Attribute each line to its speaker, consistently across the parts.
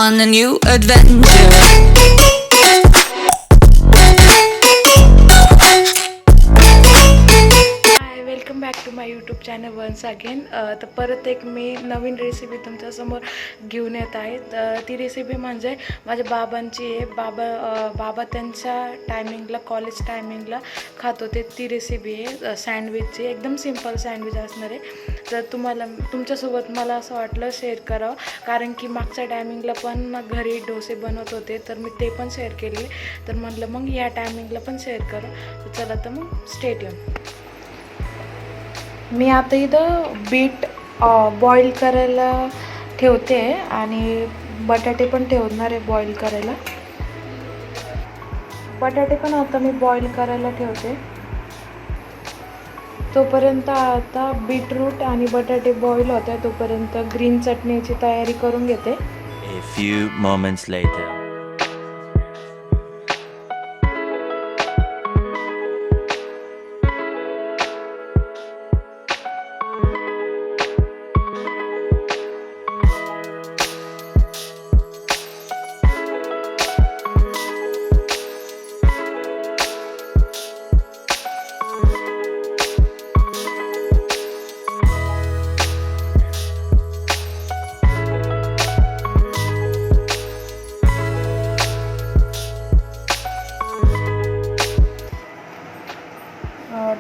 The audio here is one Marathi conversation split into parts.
Speaker 1: on a new adventure.
Speaker 2: Welcome back to my YouTube channel once again. तर परत एक मी नवीन रेसिपी तुमच्यासमोर घेऊन येत आहे. ती रेसिपी म्हणजे माझ्या बाबांची आहे. बाबा त्यांच्या टायमिंगला कॉलेज टायमिंगला खात होते. ती रेसिपी आहे सँडविचची. एकदम सिम्पल सँडविच असणार आहे. तर तुमच्यासोबत मला असं वाटलं शेअर करावं, कारण की मागच्या टायमिंगला पण घरी डोसे बनवत होते, तर मी ते पण शेअर केले. तर म्हटलं मग या टायमिंगला पण शेअर करा. तर चला तर मग स्टे ट्यून. मी आता इथं बीट बॉईल करायला ठेवते आणि बटाटे पण ठेवणार आहे बॉईल करायला. बटाटे पण आता मी बॉईल करायला ठेवते. तोपर्यंत आता बीटरूट आणि बटाटे बॉईल होते, तोपर्यंत ग्रीन चटणीची तयारी करून घेते.
Speaker 3: A few moments later.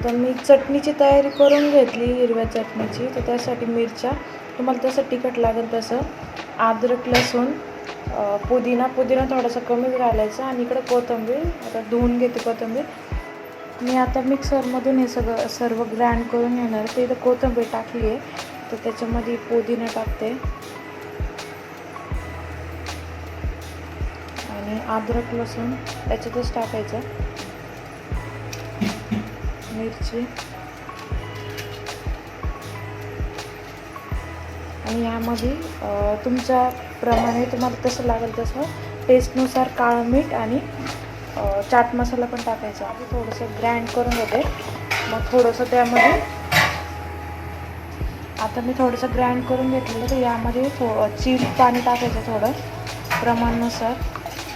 Speaker 2: तर मी चटणीची तयारी करून घेतली, हिरव्या चटणीची. तर त्यासाठी मिरच्या, तुम्हाला तसं तिखट लागेल तसं, अद्रक, लसूण, पुदिना थोडासा कमीच घालायचा. आणि इकडं कोथिंबीर, आता धुवून घेते कोथिंबीर. मी आता मिक्सरमधून हे सर्व ग्राइंड करून घेणार. तर इथं कोथिंबीर टाकली आहे, तर त्याच्यामध्ये पुदिना टाकते आणि अद्रक लसूण त्याच्यातच टाकायचं, मिरची, आणि यामध्ये तुमच्या प्रमाणे तुम्हाला तसं लागेल तसं टेस्टनुसार काळं मीठ आणि चाट मसाला पण टाकायचा. आधी थोडंसं ग्राइंड करून घेते. मग थोडंसं त्यामध्ये आता मी थोडंसं ग्राइंड करून घेतलेलं, तर यामध्ये चिल्ड पाणी टाकायचं थोडं प्रमाणानुसार.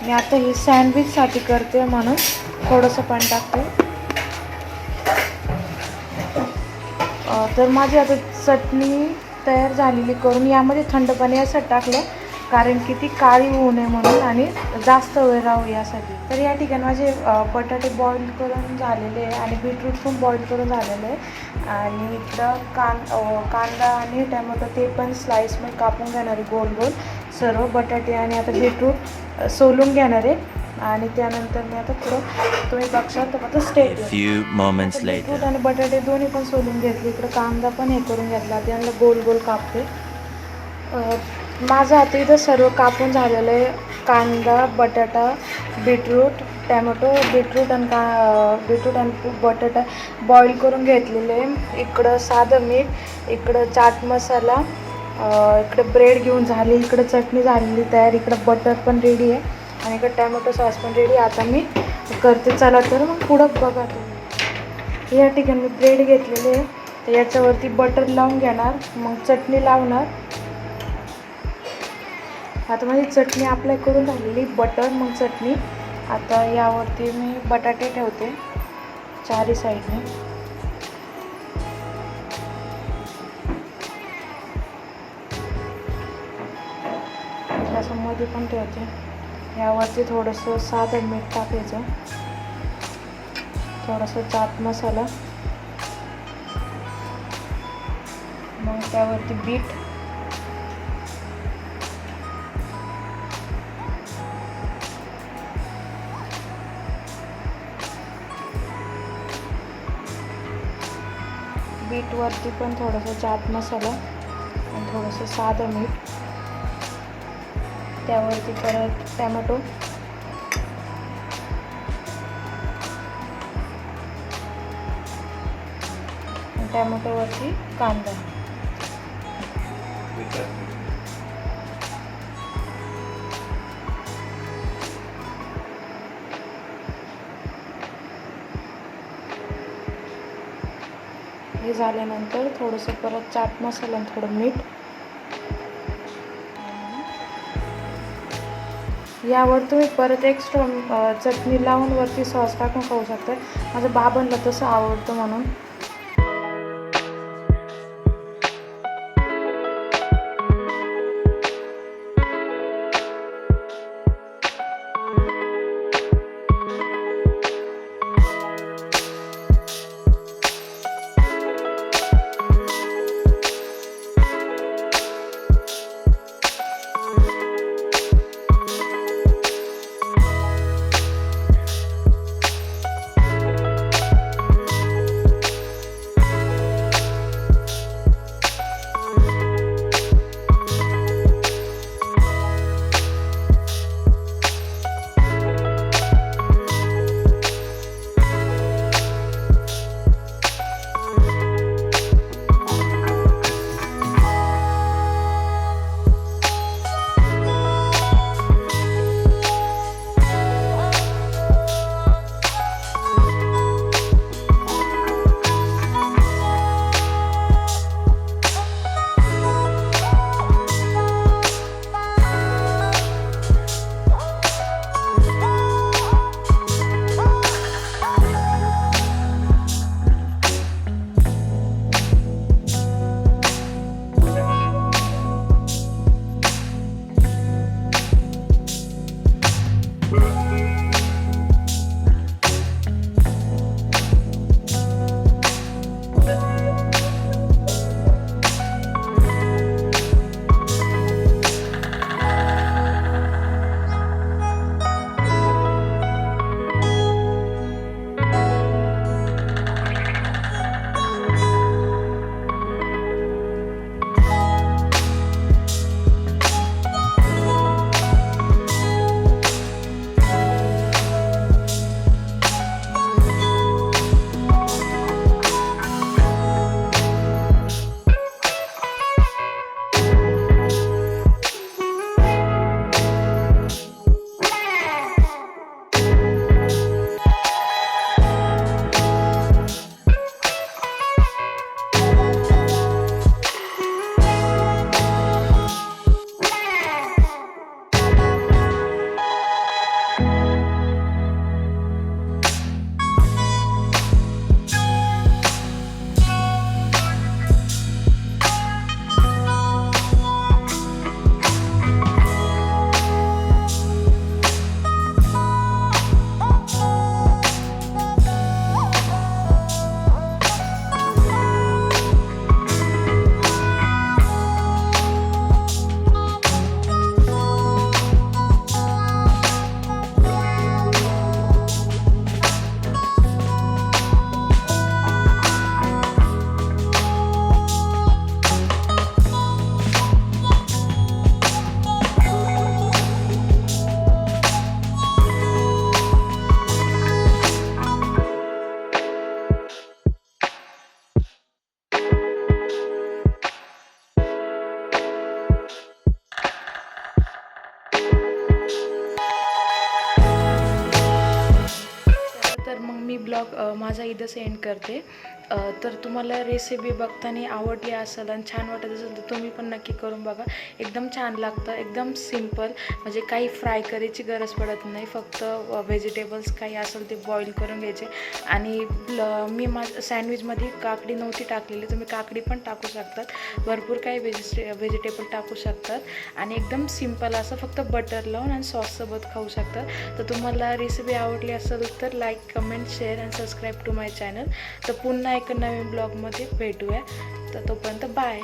Speaker 2: मी आता हे सँडविचसाठी करते म्हणून थोडंसं पाणी टाकते. तर माझी आता चटणी तयार झालेली करून यामध्ये थंड पाणी यासाठी टाकलं, कारण की ती काळी होऊ नये म्हणून आणि जास्त वेळ राहू यासाठी. तर या ठिकाणी माझे बटाटे बॉईल करून झालेले आहे आणि बीटरूट पण बॉईल करून झालेलं आहे. आणि इकडं कांदा आणि टॅमॅटो ते पण स्लाईसमध्ये कापून घेणार आहे गोल गोल सर्व. बटाटे आणि आता बीटरूट सोलून घेणार आहे. आणि त्यानंतर मी आता पुढं तुम्ही बघशाल तर आता state.
Speaker 3: Few moments later.
Speaker 2: Beetroot आणि बटाटे दोन्ही पण सोलून घेतले. इकडं कांदा पण हे करून घेतला, त्यांना गोल गोल कापते. माझं आता इथं सर्व कापून झालेलं आहे. कांदा, बटाटा, बीटरूट, टॅमॅटो, बीटरूट आणि बटाटा बॉईल करून घेतलेले आहे. इकडं साधं मीठ, इकडं चाट मसाला, इकडं ब्रेड घेऊन झाली, इकडं चटणी झालेली तयार, इकडं बटर पण रेडी आहे आणि इकडं टॅमॅटो सॉस पण रेडी. आता मी करते, चला तर मग पुढं बघा तुम्ही. या ठिकाणी मी ब्रेड घेतलेले आहे, तर याच्यावरती बटर लावून घेणार, मग चटणी लावणार. आता माझी चटणी अप्लाय करून झालेली, बटर मग चटणी. आता यावरती मी बटाटे ठेवते चारी साईडने. असं मध्ये पण ठेवते. यावरती थोडंसं साधं मीठ टाकायचं, थोडंसं चाट मसाला, मग त्यावरती बीट, बीटवरती पण थोडंसं चाट मसाला आणि थोडंसं साधं मीठ. त्यावरती परत टॅमॅटो, टॅमॅटोवरती कांदा. हे झाल्यानंतर थोडंसं परत चाट मसाला आणि थोडं मीठ, यावर तुम्ही परत एक्स्ट्रा चटणी लावून वरती सॉस टाकून खाऊ शकता. माझ्या बाबांना तसं आवडतं म्हणून. ब्लॉग माझा इथं सेंड करते. तर तुम्हाला रेसिपी बघताना आवडली असेल आणि छान वाटत असेल तर तुम्ही पण नक्की करून बघा. एकदम छान लागतं, एकदम सिम्पल, म्हणजे काही फ्राय करायची गरज पडत नाही. फक्त व्हेजिटेबल्स काही असेल ते बॉईल करून घ्यायचे. आणि मी सँडविचमध्ये काकडी नव्हती टाकलेली, तुम्ही काकडी पण टाकू शकतात. भरपूर काही व्हेजिटेबल टाकू शकतात आणि एकदम सिम्पल असं फक्त बटर लावून आणि सॉससोबत खाऊ शकतात. तर तुम्हाला रेसिपी आवडली असेल तर लाईक, कमेंट, शेअर आणि सबस्क्राईब टू माय चॅनल. तर पुन्हा एक नवीन ब्लॉगमध्ये भेटूया. तर तोपर्यंत बाय.